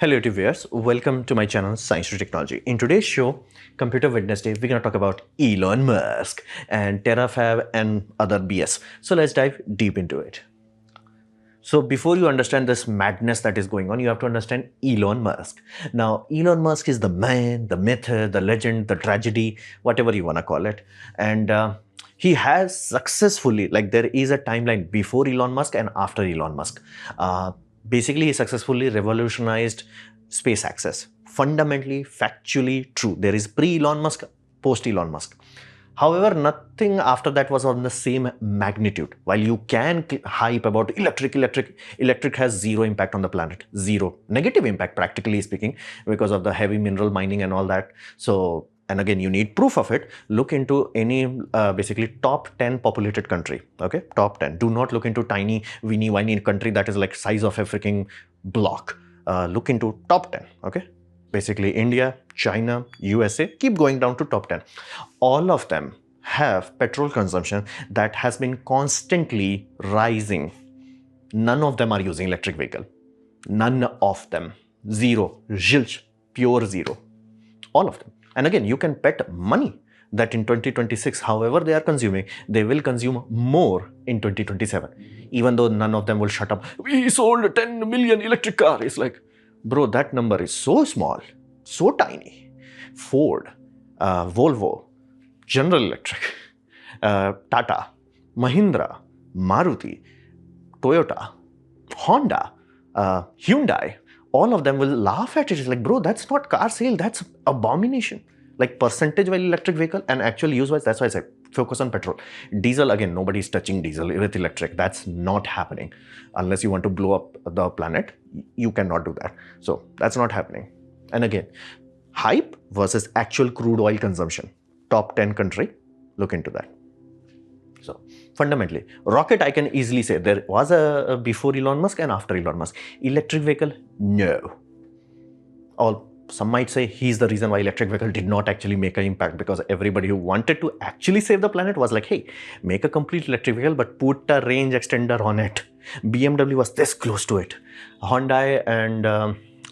Hello YouTube viewers, welcome to my channel Science to Technology. In today's show, Computer Wednesday, we're going to talk about Elon Musk and TeraFab and other BS. So let's dive deep into it. So before you understand this madness that is going on, you have to understand Elon Musk. Now, Elon Musk is the man, the myth, the legend, the tragedy, whatever you want to call it. And he has successfully, like there is a timeline before Elon Musk and after Elon Musk. Basically, he successfully revolutionized space access. Fundamentally, factually true. There is pre-Elon Musk, post-Elon Musk. However, nothing after that was on the same magnitude. While you can hype about electric has zero impact on the planet. Zero. Negative impact, practically speaking, because of the heavy mineral mining and all that. So, and again, you need proof of it. Look into any basically top 10 populated country. Okay, top 10. Do not look into tiny, weeny, whiny country that is like size of a freaking block. Look into top 10. Okay, basically India, China, USA. Keep going down to top 10. All of them have petrol consumption that has been constantly rising. None of them are using electric vehicle. None of them. Zero. Zilch. Pure zero. All of them. And again, you can bet money that in 2026, however they are consuming, they will consume more in 2027. Even though none of them will shut up. We sold 10 million electric cars. It's like, bro, that number is so small, so tiny. Ford, Volvo, General Electric, Tata, Mahindra, Maruti, Toyota, Honda, Hyundai, all of them will laugh at it. It's like, bro, that's not car sale, that's abomination. Like percentage-wise electric vehicle and actual use-wise, that's why I said focus on petrol. Diesel, again, nobody's touching diesel with electric. That's not happening. Unless you want to blow up the planet, you cannot do that. So that's not happening. And again, hype versus actual crude oil consumption. Top 10 country, look into that. So fundamentally, rocket, I can easily say there was a before Elon Musk and after Elon Musk. Electric vehicle, no. Or some might say he's the reason why electric vehicle did not actually make an impact, because everybody who wanted to actually save the planet was like, hey, make a complete electric vehicle, but put a range extender on it. BMW was this close to it. Hyundai and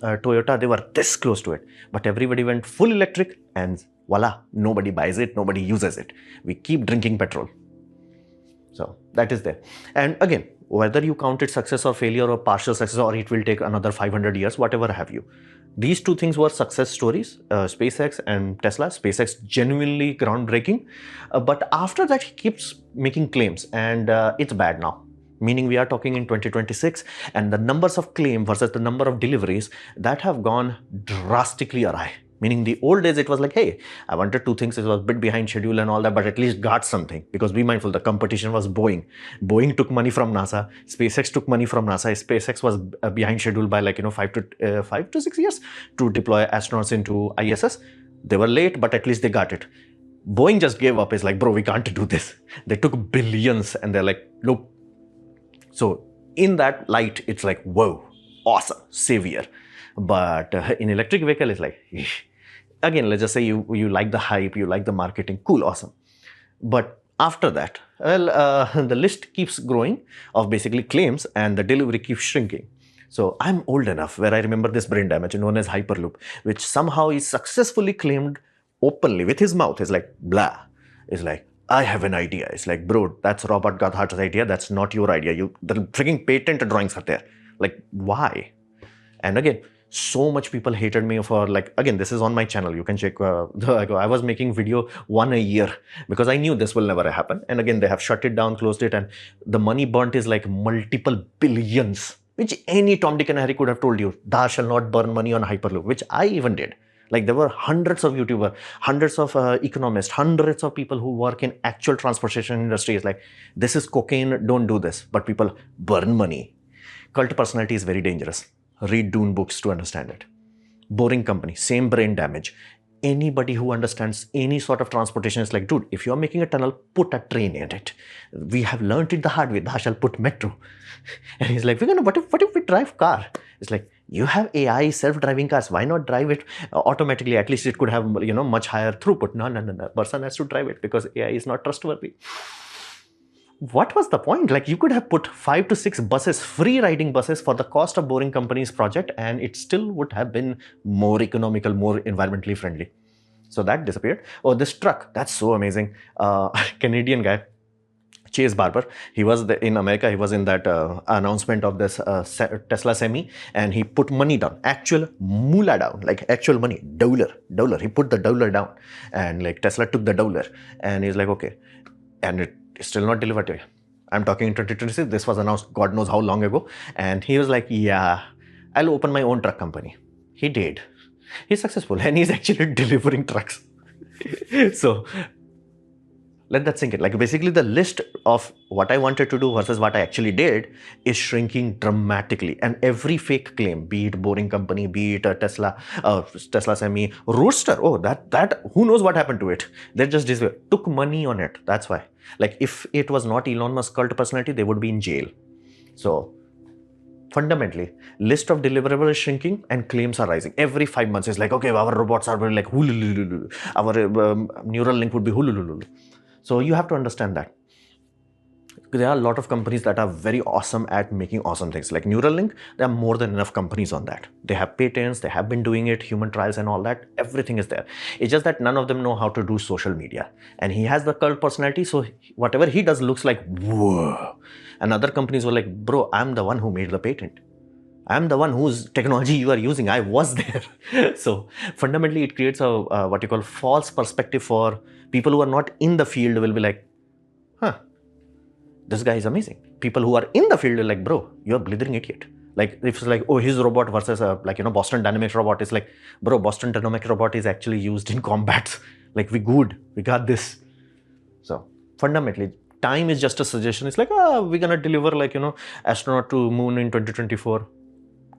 Toyota, they were this close to it. But everybody went full electric and voila, nobody buys it, nobody uses it. We keep drinking petrol. So that is there. And again, whether you count it success or failure or partial success, or it will take another 500 years, whatever have you. These two things were success stories, SpaceX and Tesla. SpaceX genuinely groundbreaking. But after that, he keeps making claims and it's bad now. Meaning we are talking in 2026 and the numbers of claim versus the number of deliveries that have gone drastically awry. Meaning the old days, it was like, hey, I wanted two things. It was a bit behind schedule and all that, but at least got something. Because be mindful, the competition was Boeing. Boeing took money from NASA. SpaceX took money from NASA. SpaceX was behind schedule by 5 to 6 years to deploy astronauts into ISS. They were late, but at least they got it. Boeing just gave up. It's like, bro, we can't do this. They took billions and they're like, nope. So in that light, it's like, whoa, awesome, savior. But in electric vehicle, it's like, again, let's just say you like the hype, you like the marketing, cool, awesome. But after that, well, the list keeps growing of basically claims and the delivery keeps shrinking. So I'm old enough where I remember this brain damage known as Hyperloop, which somehow is successfully claimed openly with his mouth. It's like, blah. It's like, I have an idea. It's like, bro, that's Robert Goddard's idea. That's not your idea. The freaking patent drawings are there. Like, why? And again, so much people hated me for again, this is on my channel. You can check. I was making video one a year because I knew this will never happen. And again, they have shut it down, closed it. And the money burnt is like multiple billions, which any Tom, Dick and Harry could have told you, thou shall not burn money on Hyperloop, which I even did. Like there were hundreds of YouTubers, hundreds of economists, hundreds of people who work in actual transportation industry. It's like, this is cocaine, don't do this. But people burn money. Cult personality is very dangerous. Read Dune books to understand it. Boring company, same brain damage. Anybody who understands any sort of transportation is like, dude, if you're making a tunnel, put a train in it. We have learned it the hard way. Thou shall put metro. And he's like, what if we drive car? It's like, you have AI self-driving cars. Why not drive it automatically? At least it could have, much higher throughput. No. Person has to drive it because AI is not trustworthy. what was the point? Like, you could have put 5 to 6 buses, free riding buses for the cost of Boring Company's project, and it still would have been more economical, more environmentally friendly. So that disappeared. Oh, this truck, that's so amazing. Canadian guy, Chase Barber, he was in America, he was in that announcement of this Tesla Semi, and he put money down, actual moolah down, like actual money, dollar. He put the dollar down, and like Tesla took the dollar, and he's like, okay, and it's still not delivered to you. I'm talking in 2026, this was announced God knows how long ago, and he was like, yeah, I'll open my own truck company. He did. He's successful, and he's actually delivering trucks. So let that sink in. Like, basically the list of what I wanted to do versus what I actually did is shrinking dramatically. And every fake claim, be it Boring Company, be it Tesla Semi, Roadster, oh, that who knows what happened to it? They just took money on it. That's why. Like, if it was not Elon Musk cult personality, they would be in jail. So fundamentally, list of deliverables is shrinking and claims are rising. Every 5 months, it's like, okay, our robots are like hulululu. Our neural link would be hulululu. So you have to understand that. There are a lot of companies that are very awesome at making awesome things. Like Neuralink, there are more than enough companies on that. They have patents, they have been doing it, human trials and all that. Everything is there. It's just that none of them know how to do social media. And he has the cult personality, so whatever he does looks like, whoa. And other companies were like, bro, I'm the one who made the patent. I'm the one whose technology you are using. I was there. So fundamentally, it creates a what you call false perspective for people who are not in the field. Will be like, huh, this guy is amazing. People who are in the field are like, bro, you're a blithering idiot. Like, if it's like, oh, his robot versus Boston Dynamics robot, is like, bro, Boston Dynamics robot is actually used in combats. Like, we got this. So fundamentally, time is just a suggestion. It's like, we're gonna deliver astronaut to moon in 2024.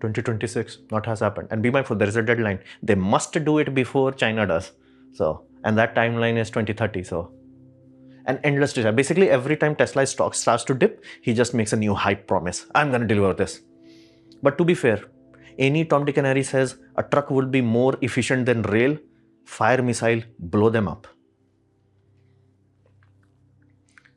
2026, not has happened. And be mindful, there is a deadline. They must do it before China does. So, and that timeline is 2030. So, an endless desire. Basically, every time Tesla's stock starts to dip, he just makes a new hype promise. I'm going to deliver this. But to be fair, any Tom, Dick and Harry says a truck will be more efficient than rail, fire missile, blow them up.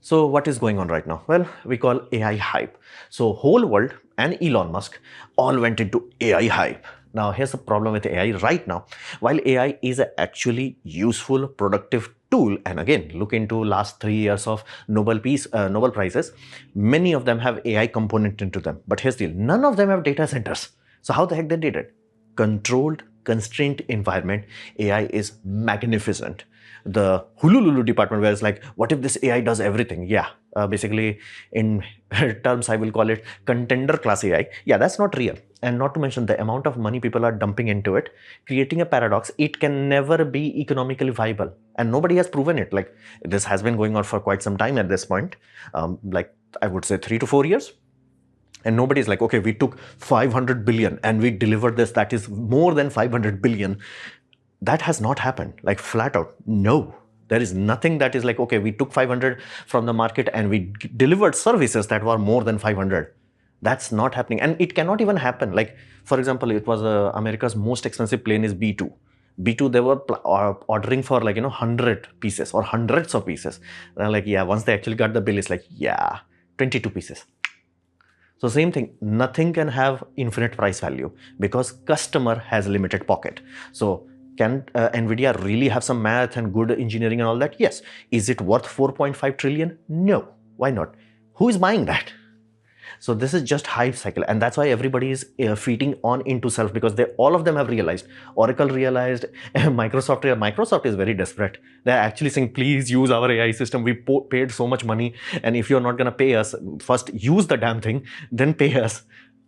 So what is going on right now? Well, we call AI hype. So whole world and Elon Musk all went into AI hype. Now here's the problem with AI right now. While AI is actually useful, productive tool, and again, look into last 3 years of Nobel Prizes, many of them have AI component into them. But here's the deal, none of them have data centers. So how the heck they did it? Controlled, constrained environment, AI is magnificent. The Hulululu department, where it's like, what if this AI does everything? Yeah, basically in terms, I will call it contender class AI. Yeah, that's not real. And not to mention the amount of money people are dumping into it, creating a paradox. It can never be economically viable. And nobody has proven it. Like, this has been going on for quite some time at this point. Like, I would say 3 to 4 years. And nobody's like, okay, we took 500 billion and we delivered this. That is more than 500 billion. That has not happened, like flat out. No, there is nothing that is like, okay, we took 500 from the market and we delivered services that were more than 500. That's not happening. And it cannot even happen. Like, for example, it was America's most expensive plane is B2. B2, they were ordering for 100 pieces or hundreds of pieces. And like, yeah, once they actually got the bill, it's like, yeah, 22 pieces. So same thing, nothing can have infinite price value because customer has limited pocket. So can NVIDIA really have some math and good engineering and all that? Yes. Is it worth 4.5 trillion? No. Why not? Who is buying that? So this is just hype cycle, and that's why everybody is feeding on into self, because all of them have realized. Oracle realized, Microsoft is very desperate. They're actually saying, please use our AI system. We paid so much money, and if you're not going to pay us, first use the damn thing, then pay us.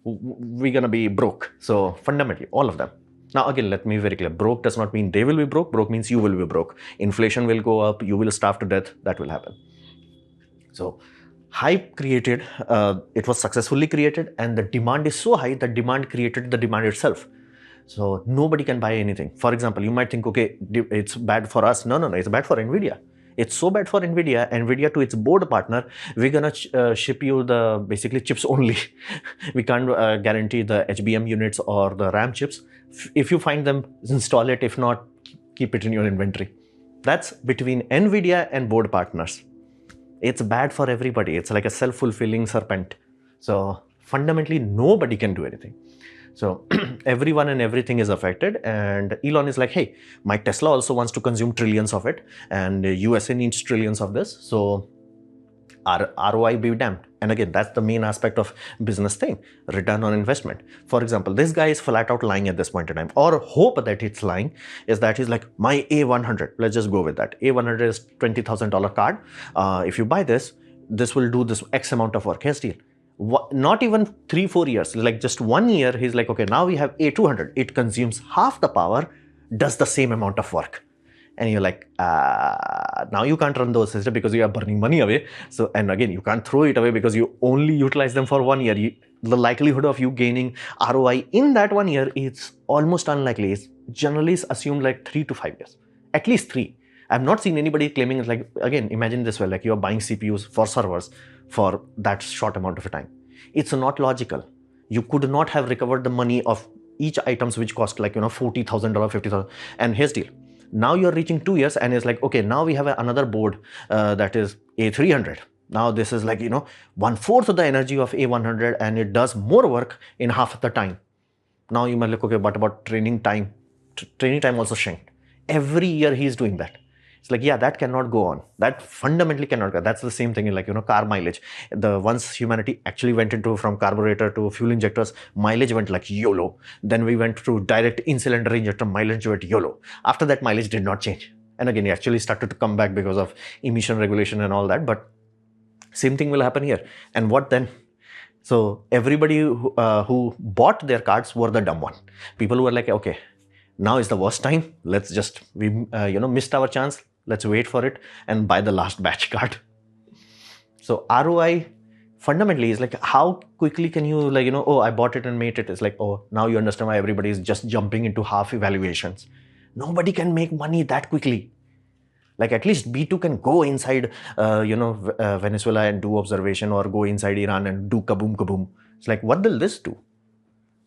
We're going to be broke. So fundamentally, all of them. Now, again, let me be very clear. Broke does not mean they will be broke. Broke means you will be broke. Inflation will go up. You will starve to death. That will happen. So hype created, it was successfully created, and the demand is so high that demand created the demand itself. So nobody can buy anything. For example, you might think, okay, it's bad for us. No, it's bad for NVIDIA. It's so bad for NVIDIA to its board partner, we're going to ship you the basically chips only. We can't guarantee the HBM units or the RAM chips. If you find them, install it. If not, keep it in your inventory. That's between NVIDIA and board partners. It's bad for everybody. It's like a self-fulfilling serpent. So fundamentally, nobody can do anything. So everyone and everything is affected, and Elon is like, hey, my Tesla also wants to consume trillions of it, and USA needs trillions of this. So our ROI be damned. And again, that's the main aspect of business thing, return on investment. For example, this guy is flat out lying at this point in time, or hope that it's lying, is that he's like, my A100, let's just go with that. A100 is $20,000 card. If you buy this, this will do this X amount of work. Here's deal. Not even 3-4 years, like just 1 year, he's like, okay, now we have A200. It consumes half the power, does the same amount of work. And you're like, now you can't run those systems because you are burning money away. So, and again, you can't throw it away because you only utilize them for 1 year. The likelihood of you gaining ROI in that 1 year is almost unlikely. It's generally assumed like 3 to 5 years, at least 3. I've not seen anybody claiming it's like, again, imagine this way, like you're buying CPUs for servers for that short amount of a time. It's not logical. You could not have recovered the money of each items which cost like, $40,000, $50,000. And here's the deal. Now you're reaching 2 years and it's like, okay, now we have another board that is A300. Now this is like, 1/4 of the energy of A100 and it does more work in half the time. Now you might look, okay, but about training time? Training time also shrinked. Every year he's doing that. It's like, yeah, that cannot go on. That fundamentally cannot go. That's the same thing in like, car mileage. Once humanity actually went into from carburetor to fuel injectors, mileage went like YOLO. Then we went to direct in-cylinder injector, mileage went YOLO. After that, mileage did not change. And again, it actually started to come back because of emission regulation and all that. But same thing will happen here. And what then? So everybody who bought their cards were the dumb one. People who were like, okay, now is the worst time. Let's just, we missed our chance. Let's wait for it and buy the last batch card. So ROI fundamentally is like, how quickly can you like, oh, I bought it and made it. It's like, oh, now you understand why everybody is just jumping into half evaluations. Nobody can make money that quickly. Like at least B2 can go inside, Venezuela and do observation, or go inside Iran and do kaboom, kaboom. It's like, what will this do?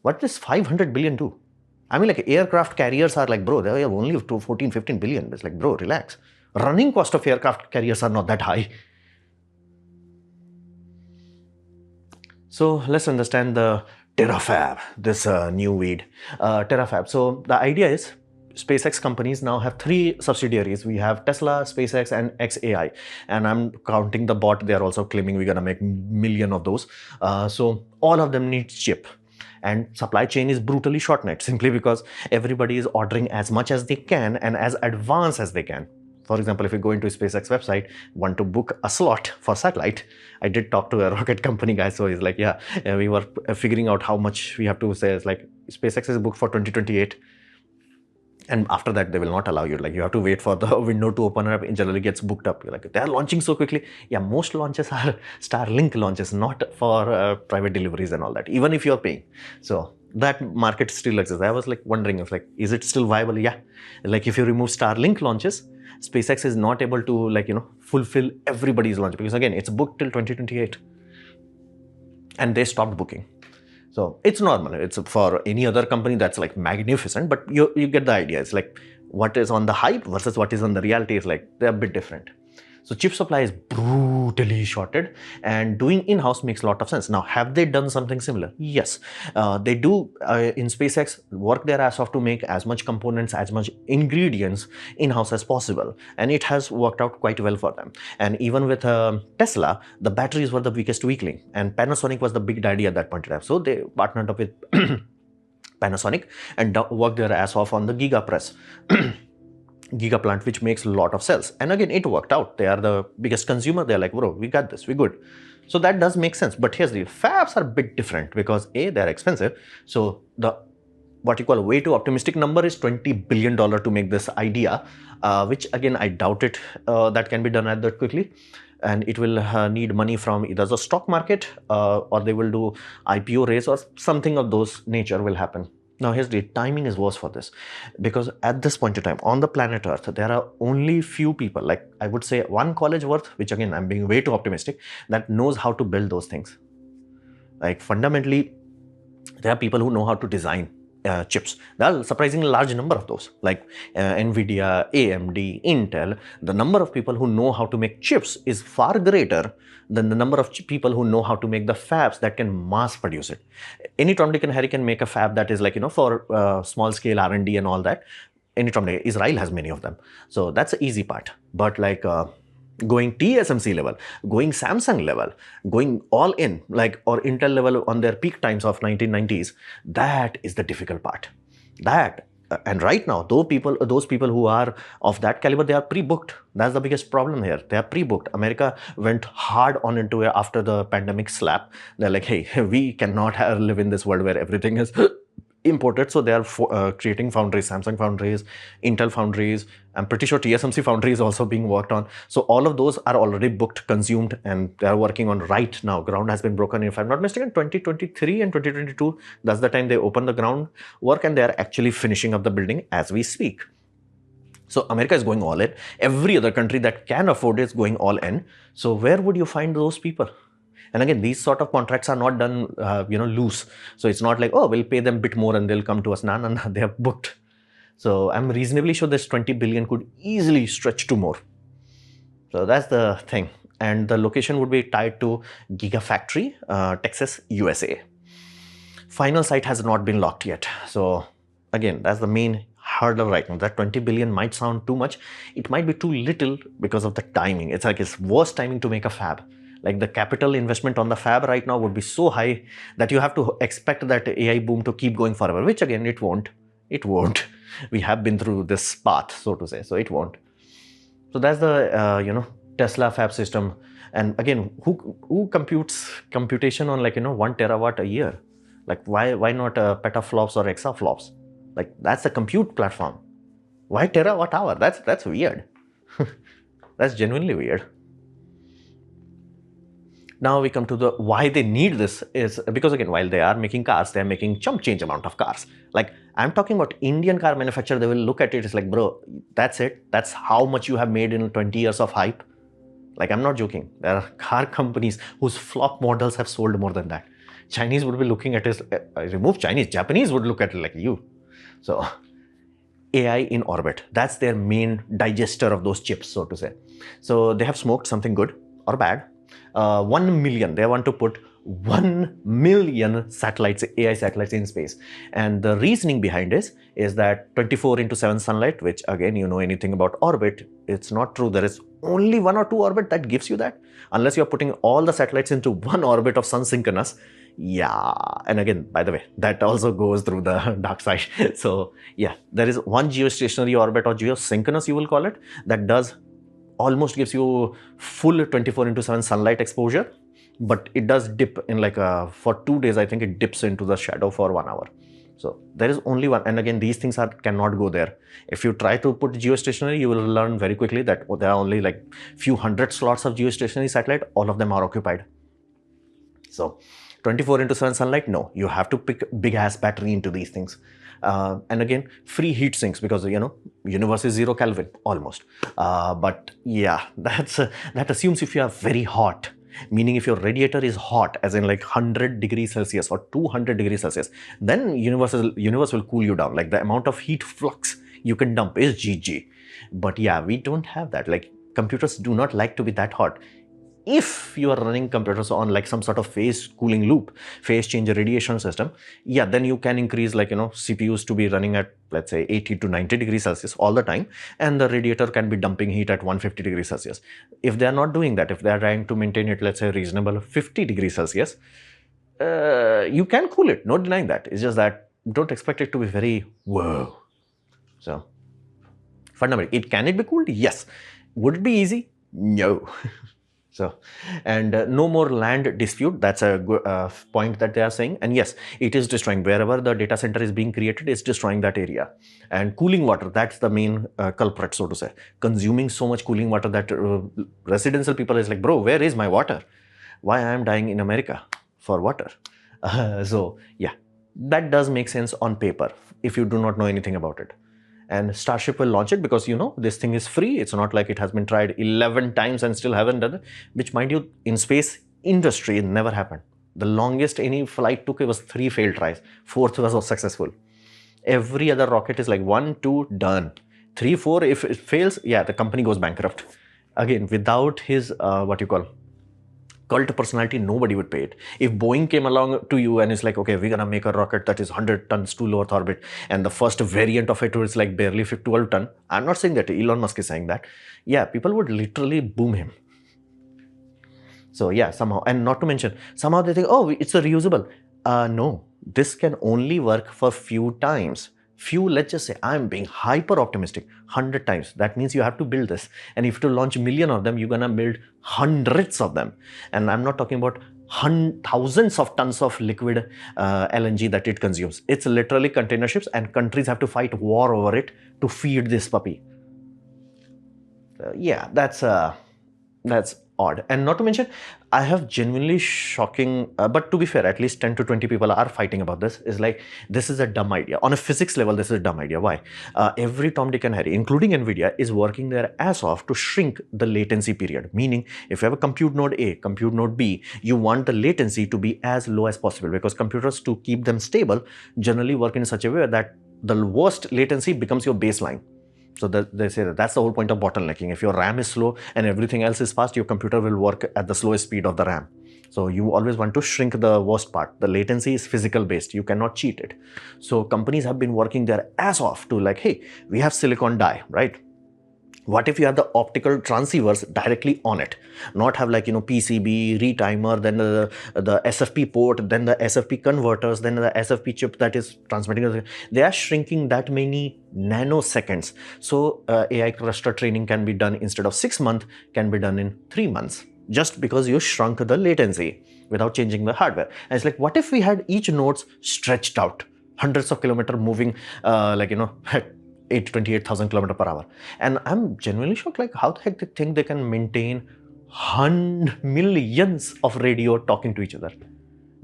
What does 500 billion do? I mean, like aircraft carriers are like, bro, they are only to 14, 15 billion. It's like, bro, relax. Running cost of aircraft carriers are not that high. So let's understand the TeraFab, this new weed, TeraFab. So the idea is, SpaceX companies now have 3 subsidiaries. We have Tesla, SpaceX, and xAI. And I'm counting the bot. They're also claiming we're going to make million of those. So all of them need chip. And supply chain is brutally short-net simply because everybody is ordering as much as they can and as advanced as they can. For example, if you go into SpaceX website, want to book a slot for satellite, I did talk to a rocket company guy, so he's like, yeah, we were figuring out how much we have to say. It's like SpaceX is booked for 2028. And after that, they will not allow you. Like you have to wait for the window to open up. It generally gets booked up. You're like, they're launching so quickly. Yeah, most launches are Starlink launches, not for private deliveries and all that, even if you're paying. So that market still exists. I was like wondering, if like, is it still viable? Yeah. Like if you remove Starlink launches, SpaceX is not able to like, fulfill everybody's launch, because again, it's booked till 2028 and they stopped booking. So it's normal. It's for any other company that's like magnificent, but you get the idea. It's like what is on the hype versus what is on the reality is like, they're a bit different. So chip supply is brutally shorted, and doing in-house makes a lot of sense. Now, have they done something similar? Yes, they do in SpaceX work their ass off to make as much components, as much ingredients in-house as possible. And it has worked out quite well for them. And even with Tesla, the batteries were the weakest weakling, and Panasonic was the big daddy at that point in time. So they partnered up with Panasonic and worked their ass off on the GigaPress. Giga plant, which makes a lot of cells. And again, it worked out. They are the biggest consumer. They're like, bro, we got this, we're good. So that does make sense. But here's the fabs are a bit different because A, they're expensive. So the what you call a way too optimistic number is $20 billion to make this idea, which again, I doubt it that can be done at that quickly. And it will need money from either the stock market or they will do IPO raise or something of those nature will happen. Now, here's the timing is worse for this, because at this point in time on the planet Earth, there are only few people, like I would say 1 college worth, which again, I'm being way too optimistic, that knows how to build those things. Like fundamentally, there are people who know how to design. chips. There are a surprisingly large number of those, like Nvidia, AMD, Intel. The number of people who know how to make chips is far greater than the number of people who know how to make the fabs that can mass produce it. Any Tom, Dick and Harry can make a fab that is like, for small scale R&D and all that. Any Tom, Dick, Israel has many of them. So that's the easy part. But like going TSMC level, going Samsung level, going all in, like, or Intel level on their peak times of 1990s, that is the difficult part. That, and right now, those people who are of that caliber, they are pre-booked. That's the biggest problem here. They are pre-booked. America went hard on into it after the pandemic slap. They're like, hey, we cannot live in this world where everything is imported. So they are creating foundries, Samsung foundries, Intel foundries. I'm pretty sure TSMC foundry is also being worked on. So all of those are already booked, consumed, and they are working on right now. Ground has been broken. If I'm not mistaken, 2023 and 2022, that's the time they open the ground work, and they are actually finishing up the building as we speak. So America is going all in. Every other country that can afford it is going all in. So where would you find those people? And again, these sort of contracts are not done, loose. So it's not like, oh, we'll pay them a bit more and they'll come to us. No, they are booked. So I'm reasonably sure this 20 billion could easily stretch to more. So that's the thing. And the location would be tied to Gigafactory, Texas, USA. Final site has not been locked yet. So again, that's the main hurdle right now. That 20 billion might sound too much. It might be too little because of the timing. It's like it's worst timing to make a fab. Like the capital investment on the fab right now would be so high that you have to expect that AI boom to keep going forever, which again, it won't. It won't. We have been through this path, so to say, so it won't. So that's the, Tesla fab system. And again, who computes computation on 1 terawatt a year? Like why not petaflops or exaflops? Like that's a compute platform. Why terawatt hour? That's weird. That's genuinely weird. Now we come to the why they need this is because again, while they are making cars, they are making chump change amount of cars. Like I'm talking about Indian car manufacturer, they will look at it, it's like, bro, that's it. That's how much you have made in 20 years of hype. Like I'm not joking. There are car companies whose flop models have sold more than that. Chinese would be looking at it, remove Chinese, Japanese would look at it like you. So AI in orbit, that's their main digester of those chips, so to say. So they have smoked something good or bad. 1 million, they want to put 1 million satellites, AI satellites in space. And the reasoning behind this is that 24/7 sunlight, which again, anything about orbit, it's not true. There is only 1 or 2 orbit that gives you that. Unless you're putting all the satellites into one orbit of sun synchronous. Yeah. And again, by the way, that also goes through the dark side. So yeah, there is one geostationary orbit or geosynchronous, you will call it, that does almost gives you full 24/7 sunlight exposure, but it does dip in for 2 days, I think it dips into the shadow for 1 hour. So there is only one, and again, these things cannot go there. If you try to put geostationary, you will learn very quickly that there are only few hundred slots of geostationary satellite, all of them are occupied. So 24/7 sunlight, no, you have to pick big ass battery into these things. And again, free heat sinks because, universe is 0 Kelvin almost. But yeah, that assumes if you are very hot, meaning if your radiator is hot, as in 100 degrees Celsius or 200 degrees Celsius, then universe will cool you down. Like the amount of heat flux you can dump is GG. But yeah, we don't have that. Like computers do not like to be that hot. If you are running computers on some sort of phase cooling loop, phase change radiation system, yeah, then you can increase CPUs to be running at, let's say, 80 to 90 degrees Celsius all the time, and the radiator can be dumping heat at 150 degrees Celsius. If they are not doing that, if they are trying to maintain it, let's say, reasonable 50 degrees Celsius, you can cool it, no denying that. It's just that don't expect it to be very whoa. So fundamentally, can it be cooled? Yes. Would it be easy? No. So, and no more land dispute. That's a good point that they are saying. And yes, it is destroying wherever the data center is being created, it's destroying that area. And cooling water, that's the main culprit, so to say. Consuming so much cooling water that residential people is like, bro, where is my water? Why I am dying in America for water? So yeah, that does make sense on paper if you do not know anything about it. And Starship will launch it because, this thing is free. It's not like it has been tried 11 times and still haven't done it, which, mind you, in space industry, it never happened. The longest any flight took, it was 3 failed tries. 4th was successful. Every other rocket is like 1, 2, done. 3, 4, if it fails, yeah, the company goes bankrupt. Again, without his, what you call, cult personality, nobody would pay it. If Boeing came along to you and is like, okay, we're gonna make a rocket that is 100 tons to low Earth orbit, and the first variant of it was like barely 12 ton. I'm not saying that, Elon Musk is saying that. Yeah, people would literally boom him. So yeah, somehow, and not to mention, somehow they think, oh, it's a reusable. No, this can only work for few times. Few, let's just say, I'm being hyper optimistic, 100 times. That means you have to build this. And if you launch a million of them, you're gonna build hundreds of them. And I'm not talking about thousands of tons of liquid LNG that it consumes. It's literally container ships, and countries have to fight war over it to feed this puppy. Yeah, that's odd. And not to mention, I have genuinely shocking, but to be fair, at least 10 to 20 people are fighting about this. Is like, this is a dumb idea. On a physics level, this is a dumb idea. Why? Every Tom, Dick and Harry, including NVIDIA, is working their ass off to shrink the latency period. Meaning, if you have a compute node A, compute node B, you want the latency to be as low as possible, because computers, to keep them stable, generally work in such a way that the worst latency becomes your baseline. So they say that's the whole point of bottlenecking. If your RAM is slow and everything else is fast, your computer will work at the slowest speed of the RAM. So you always want to shrink the worst part. The latency is physical based. You cannot cheat it. So companies have been working their ass off to like, hey, we have silicon die, right? What if you have the optical transceivers directly on it? Not have like, PCB, retimer, then the SFP port, then the SFP converters, then the SFP chip that is transmitting. They are shrinking that many nanoseconds. So AI cluster training can be done, instead of 6 months, can be done in 3 months. Just because you shrunk the latency without changing the hardware. And it's like, what if we had each nodes stretched out, hundreds of kilometers moving, at 28,000 kilometers per hour. And I'm genuinely shocked, like, how the heck they think they can maintain millions of radio talking to each other.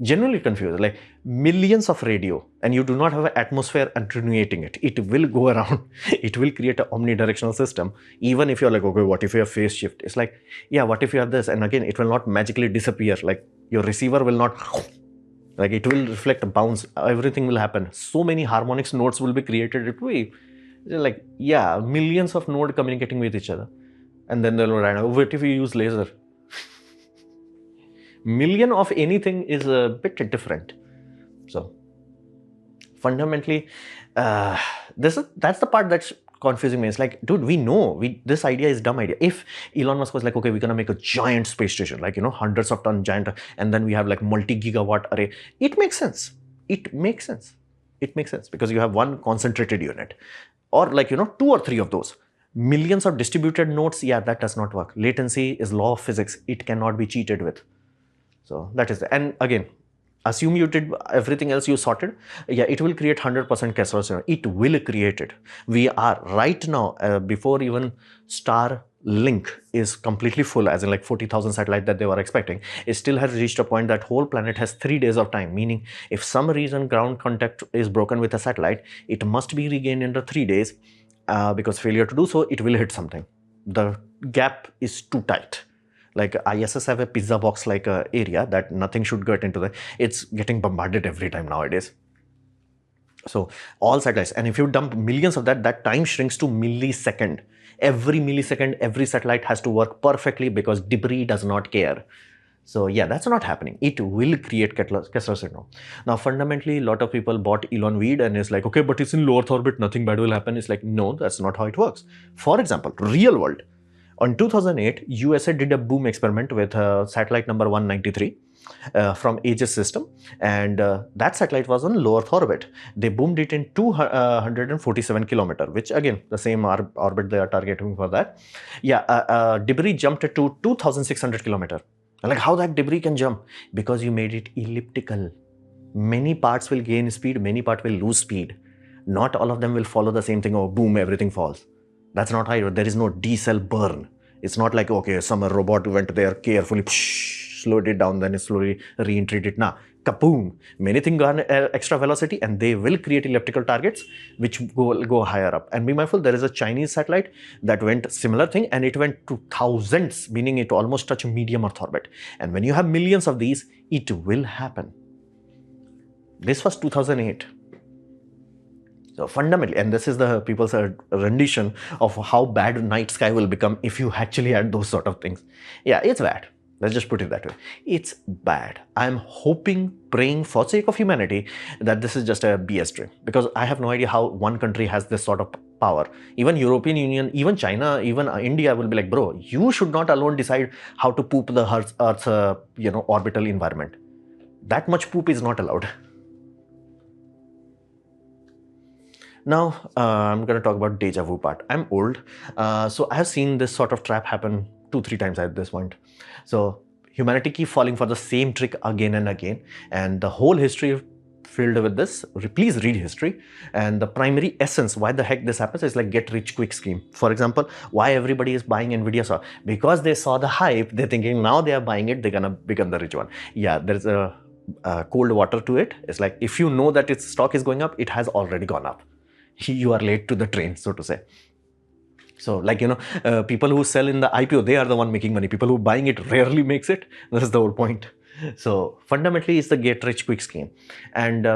Genuinely confused, like millions of radio, and you do not have an atmosphere attenuating it. It will go around. It will create an omnidirectional system. Even if you're like, okay, what if you have phase shift? It's like, yeah, what if you have this? And again, it will not magically disappear. Like your receiver will not, like it will reflect a bounce. Everything will happen. So many harmonics nodes will be created. It will be like, yeah, millions of nodes communicating with each other. And then they'll run, what if you use laser? Million of anything is a bit different. So fundamentally, that's the part that's confusing me. It's like, dude, we know this idea is dumb idea. If Elon Musk was like, okay, we're gonna make a giant space station, like, hundreds of ton giant, and then we have like multi-gigawatt array, it makes sense. It makes sense. It makes sense because you have one concentrated unit, or like, 2 or 3 of those. Millions of distributed nodes, yeah, that does not work. Latency is law of physics. It cannot be cheated with. So that is and again, assume you did everything else you sorted. Yeah, it will create 100% Kessler. It will create it. We are right now, before even Starlink is completely full, as in like 40,000 satellites that they were expecting, it still has reached a point that whole planet has 3 days of time. Meaning, if some reason ground contact is broken with a satellite, it must be regained in the 3 days, because failure to do so, it will hit something. The gap is too tight. Like ISS have a pizza box like area that nothing should get into the, it's getting bombarded every time nowadays. So all satellites, and if you dump millions of that time shrinks to millisecond. Every millisecond, every satellite has to work perfectly because debris does not care. So yeah, that's not happening. It will create Kessler syndrome. Now, fundamentally, a lot of people bought Elon weed and is like, okay, but it's in low Earth orbit, nothing bad will happen. It's like, no, that's not how it works. For example, real world. On 2008, USA did a boom experiment with satellite number 193 from Aegis system, and that satellite was on low Earth orbit. They boomed it in 247 kilometers, which again, the same orbit they are targeting for that. Yeah, debris jumped to 2,600 kilometers. Like how that debris can jump? Because you made it elliptical. Many parts will gain speed, many parts will lose speed. Not all of them will follow the same thing, or boom, everything falls. That's not how there is no D-cell burn. It's not like, okay, some robot went there carefully, slowed it down, then it slowly re-entered it. Nah, kaboom. Many things got extra velocity, and they will create elliptical targets which go higher up. And be mindful, there is a Chinese satellite that went similar thing, and it went to thousands, meaning it almost touched medium Earth orbit. And when you have millions of these, it will happen. This was 2008. So fundamentally, and this is the people's rendition of how bad night sky will become if you actually had those sort of things. Yeah, it's bad. Let's just put it that way. It's bad. I'm hoping, praying for sake of humanity that this is just a BS dream, because I have no idea how one country has this sort of power. Even European Union, even China, even India will be like, bro, you should not alone decide how to poop the Earth's orbital environment. That much poop is not allowed. Now, I'm going to talk about deja vu part. I'm old, so I have seen this sort of trap happen 2-3 times at this point. So humanity keep falling for the same trick again and again, and the whole history filled with this. Please read history, and the primary essence why the heck this happens is like get rich quick scheme. For example, why everybody is buying Nvidia stock? Because they saw the hype, they're thinking now they are buying it, they're gonna become the rich one. Yeah, there's a cold water to it. It's like if you know that its stock is going up, it has already gone up. You are late to the train, so to say. So like, people who sell in the IPO, they are the one making money. People who buying it rarely makes it. That is the whole point. So fundamentally, it's the get rich quick scheme. And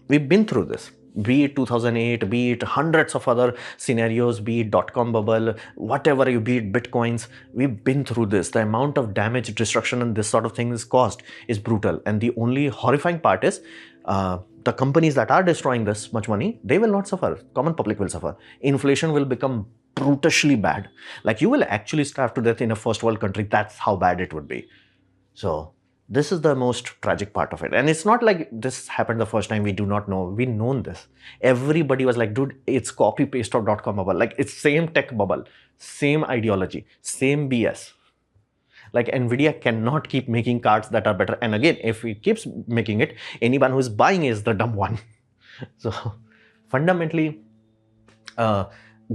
we've been through this. Be it 2008, be it hundreds of other scenarios, be it dot-com bubble, whatever you be it Bitcoins, we've been through this. The amount of damage, destruction, and this sort of thing is caused is brutal. And the only horrifying part is the companies that are destroying this much money, they will not suffer. Common public will suffer. Inflation will become brutally bad. Like you will actually starve to death in a first world country. That's how bad it would be. So this is the most tragic part of it. And it's not like this happened the first time. We do not know. We known this. Everybody was like, dude, it's copy paste of dot-com bubble. Like it's same tech bubble, same ideology, same BS. Like Nvidia cannot keep making cards that are better. And again, if it keeps making it, anyone who is buying is the dumb one. So fundamentally,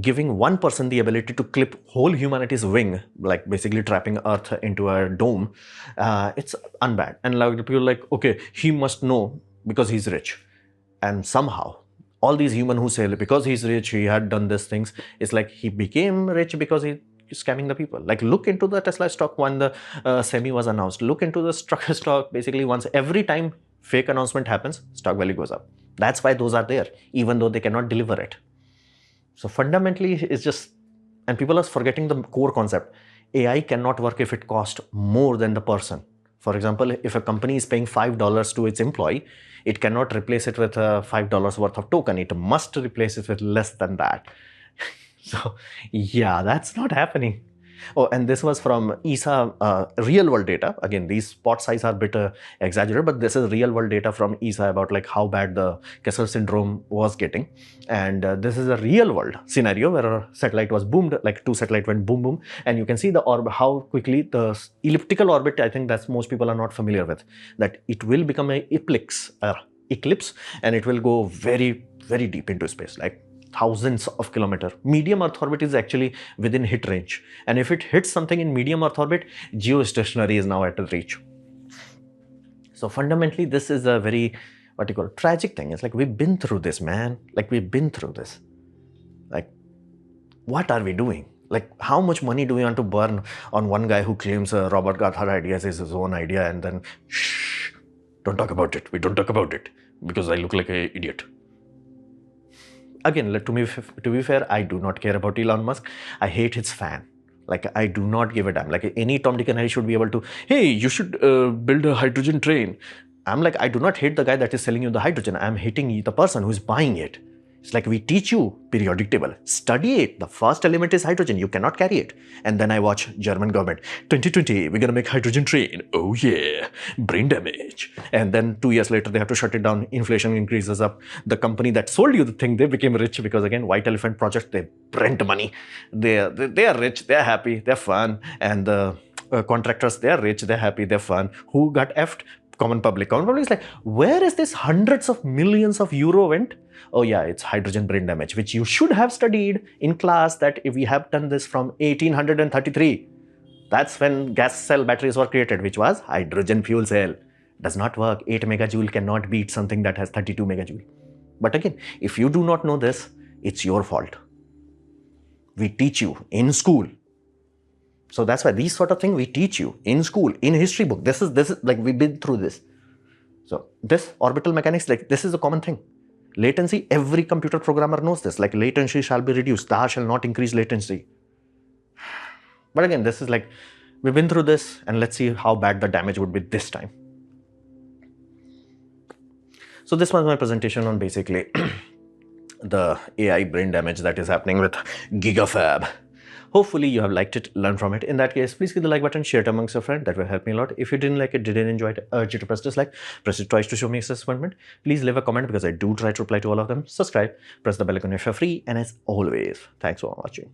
giving one person the ability to clip whole humanity's wing, like basically trapping Earth into a dome, it's unbad. And like people are like, okay, he must know because he's rich. And somehow, all these humans who say because he's rich, he had done these things, it's like he became rich because he scamming the people. Like look into the Tesla stock when the semi was announced. Look into the stock basically once every time fake announcement happens, stock value goes up. That's why those are there, even though they cannot deliver it. So fundamentally, it's just, and people are forgetting the core concept. AI cannot work if it costs more than the person. For example, if a company is paying $5 to its employee, it cannot replace it with a $5 worth of token. It must replace it with less than that. So yeah, that's not happening. Oh, and this was from ESA real world data. Again, these spot size are a bit exaggerated, but this is real world data from ESA about like how bad the Kessler syndrome was getting. And this is a real world scenario where a satellite was boomed, like two satellites went boom, boom. And you can see the orbit, how quickly the elliptical orbit, I think that's most people are not familiar with, that it will become an eclipse, and it will go very, very deep into space, like thousands of kilometers. Medium Earth orbit is actually within hit range. And if it hits something in medium Earth orbit, geostationary is now at the reach. So fundamentally, this is a very, what you call, tragic thing. It's like, we've been through this, man. Like, we've been through this. Like, what are we doing? Like, how much money do we want to burn on one guy who claims Robert Gothard ideas is his own idea, and then, shh, don't talk about it. We don't talk about it because I look like an idiot. Again, to be fair, I do not care about Elon Musk. I hate his fan. Like, I do not give a damn. Like, any Tom, Dick, and Harry should be able to, hey, you should build a hydrogen train. I'm like, I do not hate the guy that is selling you the hydrogen. I'm hating the person who's buying it. It's like, we teach you periodic table. Study it. The first element is hydrogen. You cannot carry it. And then I watch German government. 2020, we're going to make hydrogen train. Oh yeah, brain damage. And then 2 years later, they have to shut it down. Inflation increases up. The company that sold you the thing, they became rich because, again, White Elephant Project, they rent money. They are rich. They're happy. They're fun. And the contractors, they're rich. They're happy. They're fun. Who got effed? Common public. Common public is like, where is this hundreds of millions of euro went? Oh yeah, it's hydrogen brain damage, which you should have studied in class, that if we have done this from 1833. That's when gas cell batteries were created, which was hydrogen fuel cell. Does not work. 8 megajoule cannot beat something that has 32 megajoule. But again, if you do not know this, it's your fault. We teach you in school. So that's why these sort of things we teach you in school, in history book. This is like, we've been through this. So this orbital mechanics, like, this is a common thing. Latency, every computer programmer knows this. Like latency shall be reduced. Thou shall not increase latency. But again, this is like, we've been through this, and let's see how bad the damage would be this time. So this was my presentation on basically the AI brain damage that is happening with GigaFab. Hopefully you have liked it, learned from it. In that case, please hit the like button, share it amongst your friends. That will help me a lot. If you didn't like it, didn't enjoy it, I urge you to press dislike. Press it twice to show me disappointment. Please leave a comment because I do try to reply to all of them. Subscribe, press the bell icon if you're free. And as always, thanks for watching.